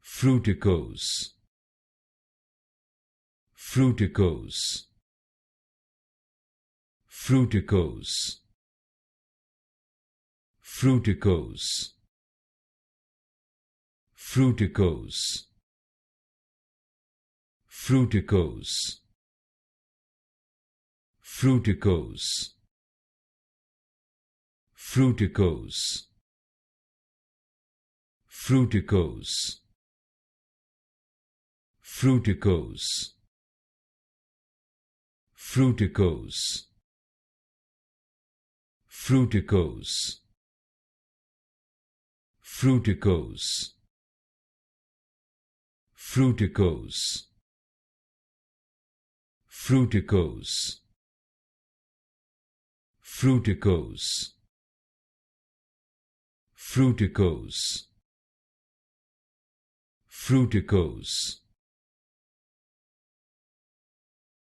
Fruticose, Fruticose, Fruticose, Fruticose, Fruticose, Fruticose, Fruticose, Fruticose, Fruticose, Fruticose, Fruticose, Fruticose, Fruticose, Fruticose, Fruticose, Fruticose, Fruticose, Fruticose,